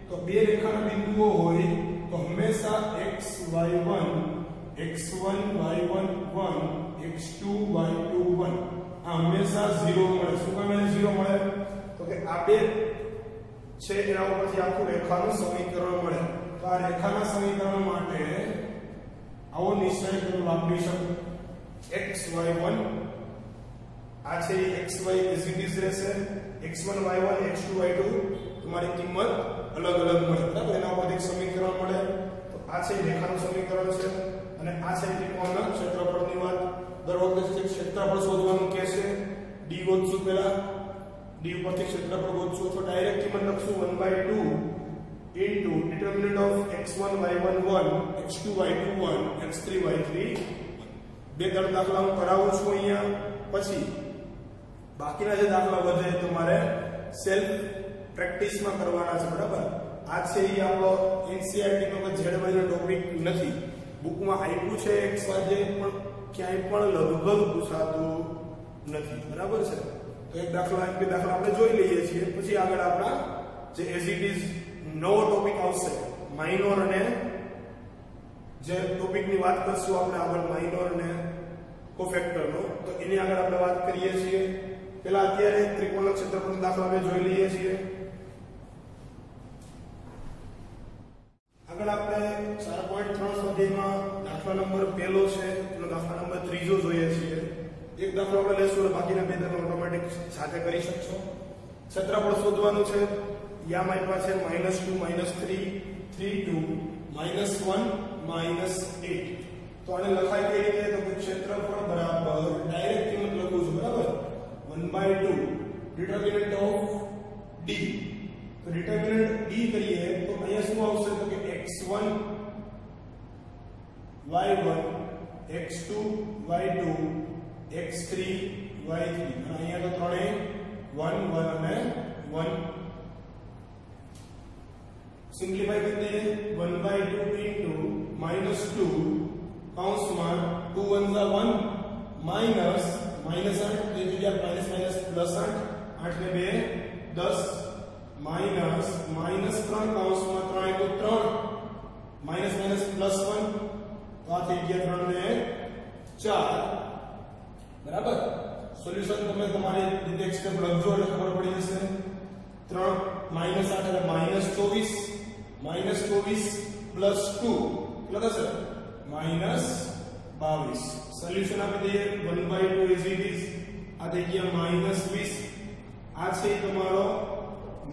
તો બે રેખાના બિંદુઓ હોય તો હંમેશા xy1 x1 y1 1 x2 y2 1 આ હંમેશા 0 મળે શું કામ એને 0 મળે તો કે આ બે છે એના ઉપરથી આખું રેખાનું સમીકરણ મળે તો આ રેખાના સમીકરણ માટે આવો નિશ્ચય તમે વાપરી શકો xy1 આ છે xy as it is રહેશે x1 y1 x2 y2 તમારી કિંમત અલગ અલગ મળે બરાબર એના ઉપરથી સમીકરણ મળે તો આ છે રેખાનું સમીકરણ છે અને આ છે ત્રિકોણના ક્ષેત્રફળની વાત દર વખતે ક્ષેત્રફળ શોધવાનું કહે છે d ગોતશું પહેલા d ઉપરથી ક્ષેત્રફળ ગોતશું તો ડાયરેક્ટ કિંમત લખશું 1/2 into determinant of x1 y1 1 x2 y2 1 x3 y3 બે ત્રણ દાખલા હું કરાવું છું અહીંયા પછી બાકીના જે દાખલા વધે તમારે સેલ્ફ પ્રેક્ટિસમાં કરવાના છે બરાબર આ છે એ આપણો એનસીઈઆરટી નો ZY નો ટોપિક નથી બુકમાં આપ્યું છે એક સ્વાધ્યાય પણ ક્યાંય પણ લગભગ પૂછાતું નથી બરાબર છે તો એક દાખલા એક બે દાખલા આપણે જોઈ લઈએ છીએ પછી આગળ આપણા જે એઝ ઇટ ઇઝ નવો ટોપિક આવશે માઇનોર અને જે ટોપિકની વાત કરશું આપણે આગળ માઇનોર અને કોફેક્ટરનો તો એની આગળ આપણે વાત કરીએ છીએ પહેલા અત્યારે ત્રિકોણના ક્ષેત્રફળનો દાખલા આપણે જોઈ લઈએ છીએ આગળ આપણે 4.3 સ્વાધ્યાયમાં દાખલા નંબર પહેલો છે એનો દાખલા નંબર ત્રીજો જોઈએ છીએ એક દાખલો આપણે લેશું બાકીના બે દાખલા ઓટોમેટિક સાથે કરી શકશો ક્ષેત્રફળ શોધવાનું છે યામ આપ્યા છે -2 -3 3 2 -1 -8 તો આને લખાય કઈ રીતે તો ક્ષેત્રફળ બરાબર ડાયરેક્ટ કિંમત લખું છું બરાબર 1/2 ડિટર્મિનન્ટ ઓફ d તો ડિટર્મિનન્ટ d કરીએ તો અહીંયા શું આવશે તો કે x1 y1 x2 y2 x3 y3 અને અહીંયા તો ત્રણે 1 1 અને 1 સિમ્પ્લિફાઈ કરી દઈએ 1/2 into -2 કૌંસમાં 2 1 1 માઈનસ -8 એ જગ્યા +8 8 ને 2 10 માઈનસ -3 કૌંસમાં 3 તો 3 માઈનસ +1 તો આ થઈ ગયા 3 ને 4 બરાબર સોલ્યુશન તમે તમારી રીતે સ્ટેપ લખજો એટલે ખબર પડી જશે 3 -8 એટલે -24 +2 કેટલા થશે -22 સોલ્યુશન આપી દઈએ 1/2 as it is આ થઈ ગયા -20 આ છે તમારો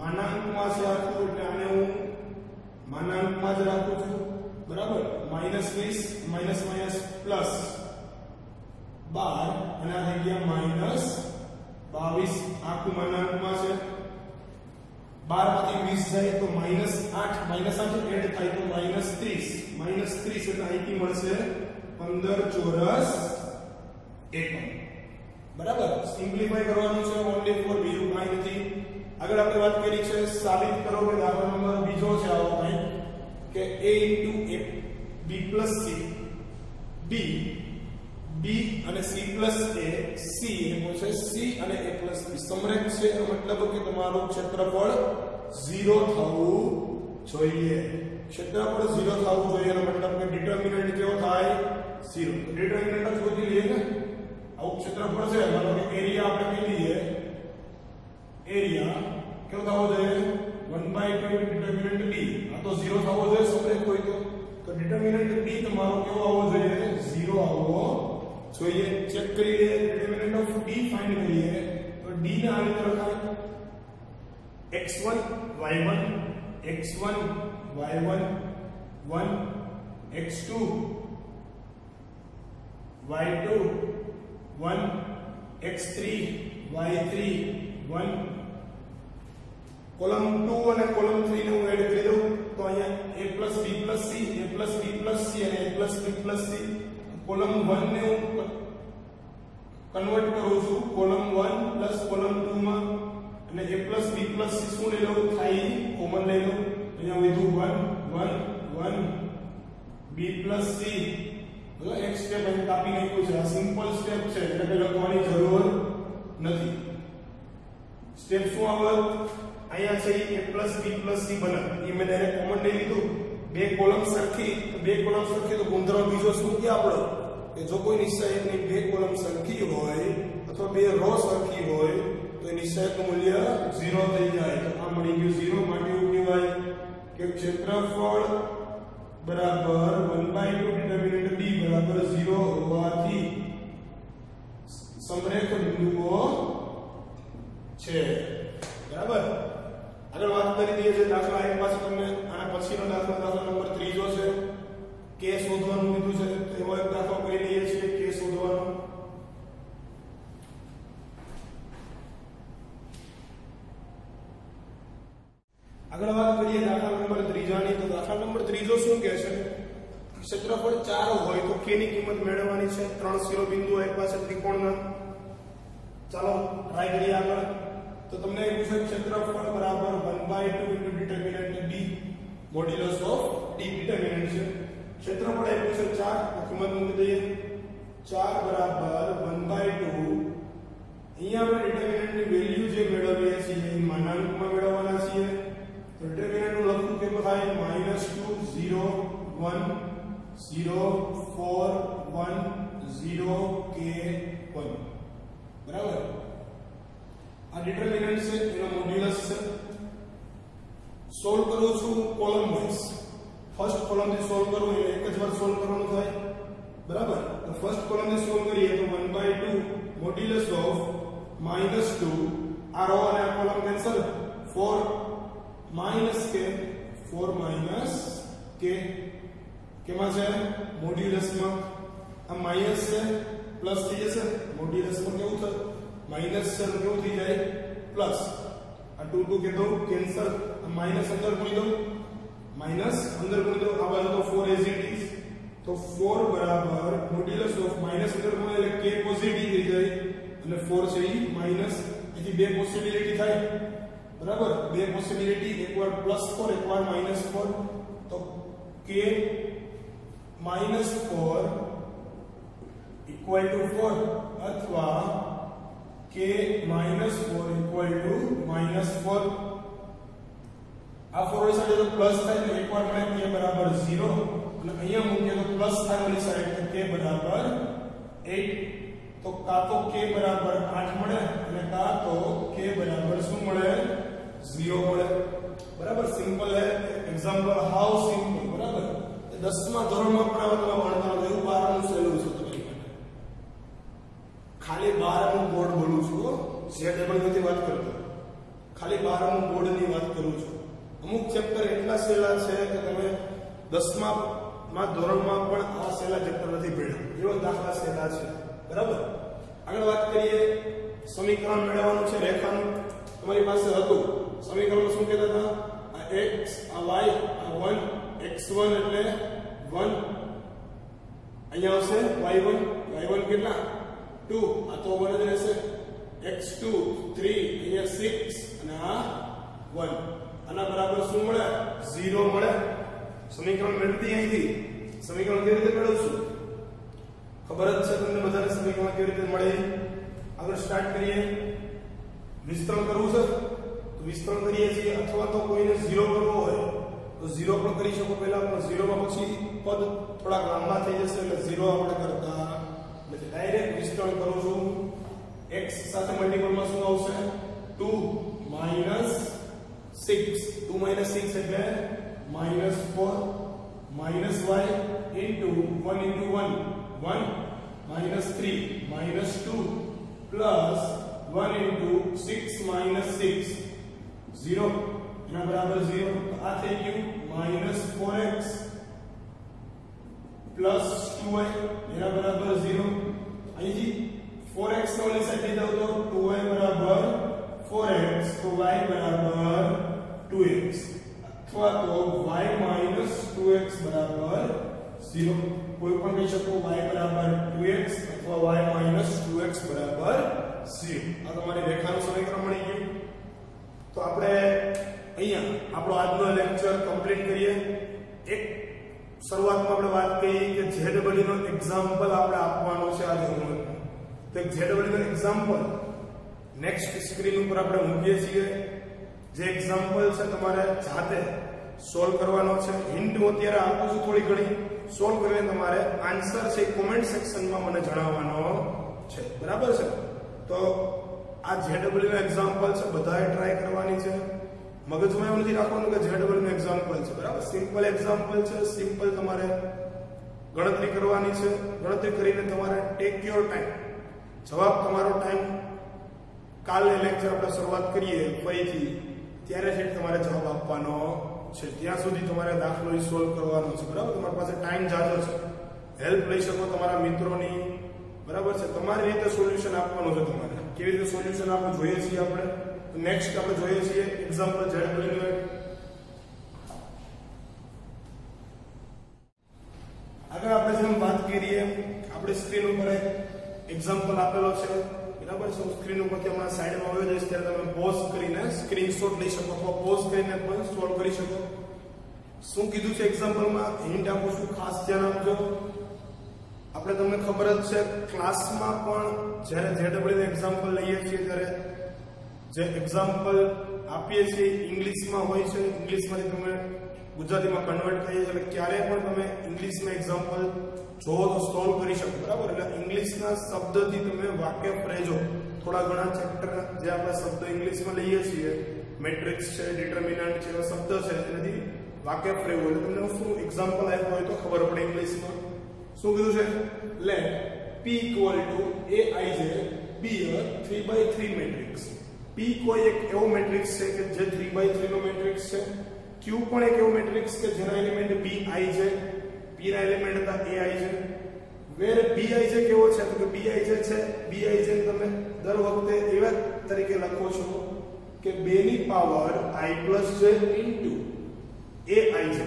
માનાંકમાં છે આખું એટલે આને હું માનાંકમાં જ રાખું છું બરાબર -20 પ્લસ 12 અને આ થઈ ગયા -22 આખું માનાંકમાં છે 12 માંથી 20 જાય તો -8 એડ થાય તો -30 એટલે અહીંથી મળશે 15 ચોરસ એકમ બરાબર સિમ્પ્લિફાઈ કરવાનું છે ઓન્લી ફોર બીજું કાંઈ નથી આગળ આપણે વાત કરી છે સાબિત કરો કે દાખલા નંબર બીજો છે આવો કંઈ કે a * a b + c b અને અને c પ્લસ a c એટલે છે c અને a પ્લસ b સમરેખ છે એનો મતલબ કે તમારું ક્ષેત્રફળ 0 થવું જોઈએ. ક્ષેત્રફળ 0 થવું જોઈએ એનો મતલબ કે ડિટર્મિનન્ટ કેવો થાય 0. તો ડિટર્મિનન્ટ શોધી લઈએ ને. આવું ક્ષેત્રફળ છે માનો કે એરિયા આપણે કહી દઈએ એરિયા કેવો થવો જોઈએ 1/2 ડિટર્મિનન્ટ d. આ તો 0 થવો જોઈએ સમરેખ કોઈ તો ડિટર્મિનન્ટ d તમારો કેવો આવવો જોઈએ 0 આવવો જોઈએ. ચેક કરી લઈએ ડિટર્મિનન્ટ ઓફ d ફાઇન્ડ કરીએ તો d ને આ રીતે લખાય x1 y1 x1 y1 1 x2 y2 1 x3 y3 1. Column 2 અને કોલમ 3 ને હું એડ કરી દઉં તો અહીંયા a b c a b c અને a b c. કોલમ 1 ને હું કન્વર્ટ કરું છું કોલમ 1 કોલમ 2 માં અને a b c શું લઈ લઉં થાય કોમન લઈ લઉં. અહીંયા વધ્યું 1 1 1 b c. તો એક સ્ટેપ અહીં કાપી નાખ્યું છે. આ સિમ્પલ સ્ટેપ છે એટલે કે લખવાની જરૂર નથી. સ્ટેપ શું આવે અહીંયા છે a b c બને એ મેં ડાયરેક્ટ કોમન લઈ લીધું. બે કોલમ સરખી તો ગુણધર્મ બીજો શું કે આપણો કે જો કોઈ નિશ્ચયકની બે કોલમ સરખી હોય અથવા બે રો સરખી હોય તો એ નિશ્ચયકનું મૂલ્ય 0 થઈ જાય. તો આ મળી ગયું 0 માટે એવું કહેવાય કે ક્ષેત્રફળ બરાબર 1/2 ડિટર્મિનન્ટ d બરાબર 0 હોવાથી સમરેખ બિંદુઓ છે. બરાબર. આગળ વાત કરી દઈએ છે દાખલા એક પાસે તમને આના પછીનો દાખલા નંબર 3 છે કે શોધવાનું કીધું છે તો એવો એક દાખલો કરી લઈએ છીએ કે શોધવાનો. આગળ વાત કરીએ દાખલા નંબર 3 ની. તો દાખલા નંબર 3 શું કહે છે ક્ષેત્રફળ 4 હોય તો k ની કિંમત મેળવવાની છે. 3 શિરોબિંદુઓ એક પાસે ત્રિકોણના. ચાલો ટ્રાય કરીએ આગળ. તો તમને એ પૂછે ક્ષેત્રફળ બરાબર 1/2 determinant d modulus of d determinant છે. ક્ષેત્રફળ એ પૂછે 4 તો કિંમત મૂકી દઈએ 4 બરાબર 1/2. અહીંયા આપણે ડિટર્મિનન્ટની વેલ્યુ જે મેળવીએ છીએ એ માનાંકમાં મેળવવાના છીએ. તો ડિટર્મિનન્ટ નું લખવું કેમ થાય -2 0 1 0 4 1 0 k 1. બરાબર. આ ડિટર્મિનન્ટ છે એનો મોડ્યુલસ છે. સોલ્વ કરું છું કોલમ વાઇઝ. ફર્સ્ટ કોલમ થી સોલ્વ કરું એટલે એક જ વાર સોલ્વ કરવાનું થાય. બરાબર. તો ફર્સ્ટ કોલમ થી સોલ્વ કરીએ તો 1/2 મોડ્યુલસ ઓફ -2 આ રો અને આ કોલમ કેન્સલ 4 k 4 k કેમાં છે મોડ્યુલસમાં. આ માઈનસ છે પ્લસ થઈ જશે મોડ્યુલસમાં કેવું થશે માઈનસ છે કેવું થઈ જાય પ્લસ. આ 2 કે દો કેન્સલ. આ માઈનસ અંદર ગુણી દો આ બાજુ તો 4 એઝ ઇટ ઇઝ. તો 4 બરાબર મોડ્યુલસ ઓફ માઈનસ અંદર ગુણે એટલે k પોઝિટિવ થઈ જાય અને 4 છે ઈ માઈનસ. એથી બે પોસિબિલિટી થાય. બરાબર. બે પોસિબિલિટી એકવાર +4 એકવાર -4. તો k -4 = 4 અથવા k -4 = -4. આ 4 ની સાથે જો પ્લસ થાય તો એકવાર મળે k બરાબર 0 અને અહીંયા મૂકીએ તો પ્લસ થાય ઓલી સાઈડ તો k બરાબર 8. તો કા તો k બરાબર 8 મળે અને કા તો k બરાબર શું મળે 0 મળે. બરાબર. સિમ્પલ હે એક્ઝામ્પલ હાઉ સિમ્પલ. બરાબર. 10મા ધોરણમાં પણ આવા ભણતા હોય એવું 12નું સહેલું છે તમારી માટે. ખાલી 12નું બોર્ડ બોલું છું જે ટેબલ નથી વાત કરતો. ખાલી 12નું બોર્ડની વાત કરું છું. અમુક ચેપ્ટર એટલા સહેલા છે કે તમે 10મા ધોરણમાં પણ આ સહેલા ચેપ્ટર નથી ભણ્યા. એવા દાખલા સહેલા છે. બરાબર. આગળ વાત કરીએ સમીકરણ મેળવવાનું છે રેખાનું. તમારી પાસે હતું સમીકરણમાં શું કહેતા હતા આ x આ y આ 1 x1 એટલે 1 અહીંયા આવશે y1 કેટલા 2 આ તો 1 જ રહેશે x2 3 અહીંયા 6 અને આ 1 આના બરાબર શું મળે 0 મળે. સમીકરણ મેળવતી અહીંથી સમીકરણ કેવી રીતે મેળવશું ખબર જ છે તમને બધાને સમીકરણ કેવી રીતે મળે. આગળ સ્ટાર્ટ કરીએ. વિસ્તરણ કરવું છે તો વિસ્તરણ કરીએ છીએ, અથવા તો કોઈને 0 કરવો હોય તો 0 પણ કરી શકો. પહેલા પણ 0 માં પછી પદ થોડા લાંબા થઈ જશે એટલે 0 આપણે કરતા નથી. ડાયરેક્ટ વિસ્તરણ કરું છું. x સાથે મલ્ટીપલમાં શું આવશે? 2 - 6. 2 - 6 એટલે -4 y into 1 into 1 1 -3 -2 plus 1 into 6 minus 6 0 એના બરાબર 0. આ થઈ ગયું -4x plus 2y એના બરાબર 0. અહીંથી 4x નો ઓલી સાઈડ લઈ જાવ તો 2y બરાબર 4x તો y બરાબર 2x અથવા તો y minus 2x બરાબર 0. કોઈ પણ કહી શકો y બરાબર 2x અથવા y minus 2x બરાબર 0. આ તમારી રેખાનું સમીકરણ મળી ગયું. તો આપણે અહીંયા આપણો આજનો લેક્ચર કમ્પ્લીટ કરીએ. એક શરૂઆતમાં આપણે વાત કરી કે ZW નો એક્ઝામ્પલ આપણે આપવાનો છે આજે હોમવર્કમાં. તો ZW નો એક્ઝામ્પલ નેક્સ્ટ સ્ક્રીન ઉપર આપણે મૂકીએ છીએ. જે એક્ઝામ્પલ છે તમારે જાતે સોલ્વ કરવાનો છે. હિન્ટ હું અત્યારે આપું છું થોડી ઘણી. સોલ્વ કરીને તમારે આન્સર છે કોમેન્ટ સેક્શનમાં મને જણાવવાનો છે. બરાબર છે? તો આ ZW નો એક્ઝામ્પલ છે, બધાએ ટ્રાય કરવાની છે. મગજમાં એવું નથી રાખવાનું કે ZW નો એક્ઝામ્પલ છે. બરાબર? સિમ્પલ એક્ઝામ્પલ છે. સિમ્પલ તમારે ગણતરી કરવાની છે. ગણતરી કરીને તમારે ટેક યોર ટાઈમ. જવાબ તમારો ટાઈમ કાલે લેક્ચર આપણે શરૂઆત કરીએ ફરીથી ત્યારે જ તમારે જવાબ આપવાનો છે. ત્યાં સુધી તમારે દાખલો સોલ્વ કરવાનો છે. બરાબર? તમારી પાસે ટાઈમ જાજો છે. હેલ્પ લઈ શકો તમારા મિત્રોની. બરાબર છે? તમારી રીતે સોલ્યુશન આપવાનું છે. તમારે કેવી રીતે સોલ્યુશન આપવું જોઈએ છીએ આપણે. નેક્સ્ટ આપણે જોઈએ છીએ એક્ઝામ્પલ ZW નો. આગળ આપણે જેમ વાત કરીએ આપણે સ્ક્રીન ઉપર એક એક્ઝામ્પલ આપેલો છે. બરાબર છે? સ્ક્રીન ઉપરથી હમણાં સાઈડમાં આવી જઈશ ત્યારે તમે પોઝ કરીને સ્ક્રીનશોટ લઈ શકો અથવા પોઝ કરીને પણ સોલ્વ કરી શકો. શું કીધું છે એક્ઝામ્પલમાં હિન્ટ આપું છું, ખાસ ધ્યાન આપજો. આપણે તમને ખબર જ છે ક્લાસમાં પણ જ્યારે ZW નું એક્ઝામ્પલ લઈએ છીએ ત્યારે જે એક્ઝામ્પલ આપીએ છીએ ઇંગ્લિશમાં હોય છે. ઇંગ્લિશમાંથી તમે ગુજરાતીમાં કન્વર્ટ કરીએ એટલે ક્યારેય પણ તમે ઇંગ્લિશમાં એક્ઝામ્પલ જોવો તો સોલ્વ કરી શકો. બરાબર? એટલે ઇંગ્લિશના શબ્દથી તમે વાકેફ રહેજો. થોડા ઘણા ચેપ્ટર જે આપણે શબ્દ ઇંગ્લિશમાં લઈએ છીએ, મેટ્રિક્સ છે, ડિટર્મિનન્ટ છે, એવા શબ્દ છે, એનાથી વાકેફ રહેવું. એટલે તમને શું એક્ઝામ્પલ આપ્યું હોય તો ખબર પડે ઇંગ્લિશમાં. શું કીધું છે? Let P equal to Aij be a 3x3 matrix. P કોઈ એક એવો મેટ્રિક્સ છે કે જે 3x3 નો મેટ્રિક્સ છે. Q પણ એક એવો મેટ્રિક્સ કે જેના એલિમેન્ટ Bij, P ના એલિમેન્ટ હતા Aij. વેર Bij કેવો છે તો કે Bij છે, Bij તમે દર વખતે એવા તરીકે લખો છો કે 2 ની power i + j into Aij.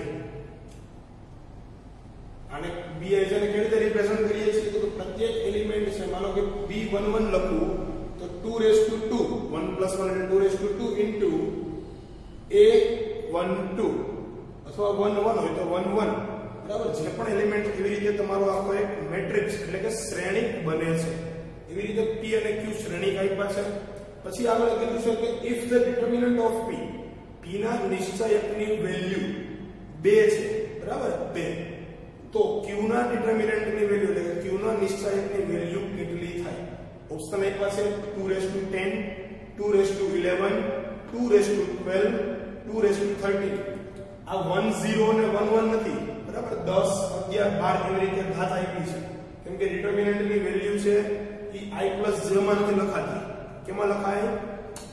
અને Bij ને કેવી રીતે રિપ્રેઝન્ટ કરીએ છીએ તો પ્રત્યેક એલિમેન્ટ છે, માનો કે B11 લખું તો 2^2 1 + 1 એટલે 2^2 into A12 અથવા 1 1 હોય તો 1 1. બરાબર? જે પણ એલિમેન્ટ એવી રીતે તમારો આખો એક મેટ્રિક્સ એટલે કે શ્રેણિક બને છે. એવી રીતે P અને Q શ્રેણિક આપ્યા છે. પછી આગળ કીધું છે કે if the determinant of P ના નિશ્ચયકની વેલ્યુ 2 છે. બરાબર? 2 તો Q ના ડિટર્મિનન્ટની વેલ્યુ એટલે કે Q ના નિશ્ચયકની વેલ્યુ કેટલી થાય? ઓપ્શન એક પાસે 2^10 2^11 2^12 2^13. આ 1 0 અને 1 1 નથી. બરાબર? 10 11 12 એવી રીતે ઘાત આપી છે. કેમ કે ડિટર્મિનન્ટની વેલ્યુ છે એ i + j માં નથી લખાતી. કેમાં લખાય?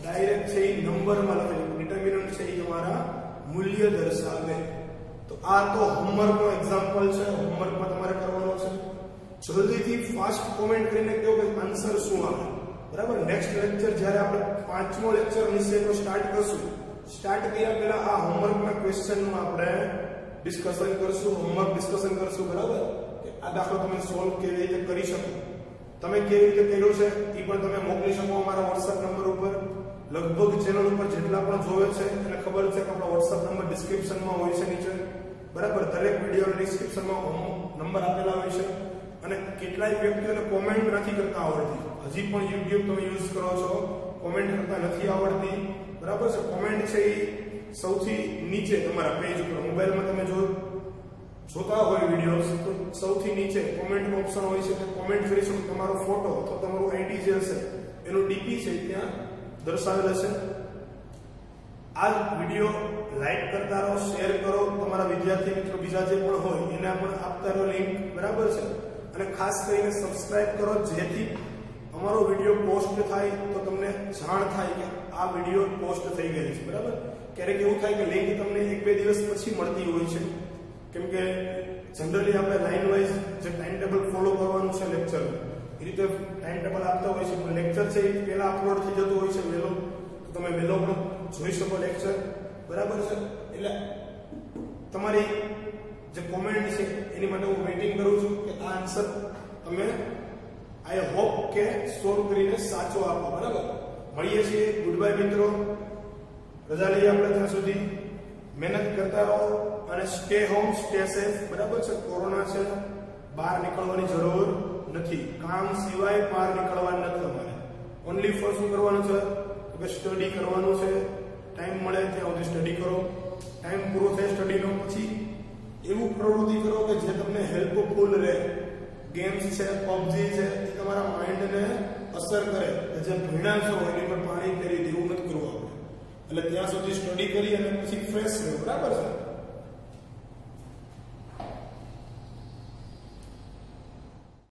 ડાયરેક્ટ છે એ નંબરમાં લખાય. ડિટર્મિનન્ટ છે એ તમારા મૂલ્ય દર્શાવે. તો આ તો હોમવર્કનો એક્ઝામ્પલ છે. હોમવર્કમાં તમારે કરવાનો છે. જલ્દીથી ફાસ્ટ કોમેન્ટ કરીને કહો કે આન્સર શું આવે. બરાબર? નેક્સ્ટ લેક્ચર જ્યારે આપણે 5મો લેક્ચર નિશ્ચયનો સ્ટાર્ટ કરશું, સ્ટાર્ટ કર્યા પહેલા આ હોમવર્કના ક્વેશ્ચનનું આપણે ડિસ્કશન કરશું, હોમવર્ક ડિસ્કશન કરશું. બરાબર? કે આ દાખલો તમે સોલ્વ કેવી રીતે કરી શકો, તમે કેવી રીતે કર્યો છે એ પણ તમે મોકલી શકો અમારા WhatsApp નંબર ઉપર. લગભગ ચેનલ ઉપર જેટલા પણ જોવે છે એને ખબર છે કે આપણો WhatsApp નંબર ડિસ્ક્રિપ્શનમાં હોય છે નીચે. બરાબર? દરેક વિડિયોના ડિસ્ક્રિપ્શનમાં નંબર આપેલા હોય છે. અને કેટલાય વ્યક્તિઓને કોમેન્ટ નથી કરતા આવડતી. હજી પણ YouTube તમે યુઝ કરો છો, કોમેન્ટ કરતા નથી આવડતી, બરાબર છે. કોમેન્ટ છે એ સૌથી નીચે તમારા પેજ ઉપર મોબાઈલમાં તમે જોતા હોય વિડીયોઝ તો સૌથી નીચે કોમેન્ટનો ઓપ્શન હોય છે. કોમેન્ટ કરી શકો. તમારો ફોટો અથવા તમારું આઈડી જે હશે એનું ડીપી છે ત્યાં દર્શાવેલ હશે. આ વિડીયો લાઈક કરતા રહો, શેર કરો, તમારા વિદ્યાર્થી મિત્રો બીજા જે પણ હોય એને પણ આપતા રહો લિંક, બરાબર છે. અને ખાસ કરીને સબસ્ક્રાઇબ કરો જેથી અમારો વિડીયો પોસ્ટ થાય તો તમને જાણ થાય કે આ વિડીયો પોસ્ટ થઈ ગયો છે, બરાબર. ક્યારેક એવું થાય કે લિંક તમને 1-2 દિવસ પછી મળતી હોય છે, કેમ કે જનરલી આપણે લાઈન વાઇઝ જે ટાઈમ ટેબલ ફોલો કરવાનું છે લેક્ચર એ રીતે ટાઈમ ટેબલ આપતા હોય છે. પણ લેક્ચર છે એ પહેલા અપલોડ થઈ જતું હોય છે વહેલો, તો તમે વહેલો પણ જોઈ શકો લેક્ચર, બરાબર છે. એટલે તમારી જે કોમેન્ટ છે એની માટે હું વેઇટિંગ કરું છું કે આ આન્સર તમે આઈ હોપ કે સોલ્વ કરીને સાચો આપો, બરાબર. મળીએ છીએ. ગુડ બાય મિત્રો. રજા લઈએ આપણે ત્યાં સુધી. મહેનત કરતા રહો અને સ્ટે હોમ, સ્ટે સેફ, બરાબર છે. કોરોના છે, બહાર નીકળવાની જરૂર નથી. કામ સિવાય બહાર નીકળવા નથી તમારે. ઓનલી ફોર શું કરવાનું છે કે સ્ટડી કરવાનું છે. ટાઈમ મળે ત્યાં સુધી સ્ટડી કરો. ટાઈમ પૂરો થાય સ્ટડીનો પછી એવું પ્રવૃત્તિ કરો કે જે તમને હેલ્પફુલ રહે. ગેમ્સ છે, પબજી છે, એ તમારા માઇન્ડને અસર કરે. જે ભણ્યા છો એની પર પાણી ફેરી દેવું નથી કરવું આપણે. એટલે ત્યાં સુધી સ્ટડી કરી અને પછી ફ્રેશ રહો, બરાબર છે.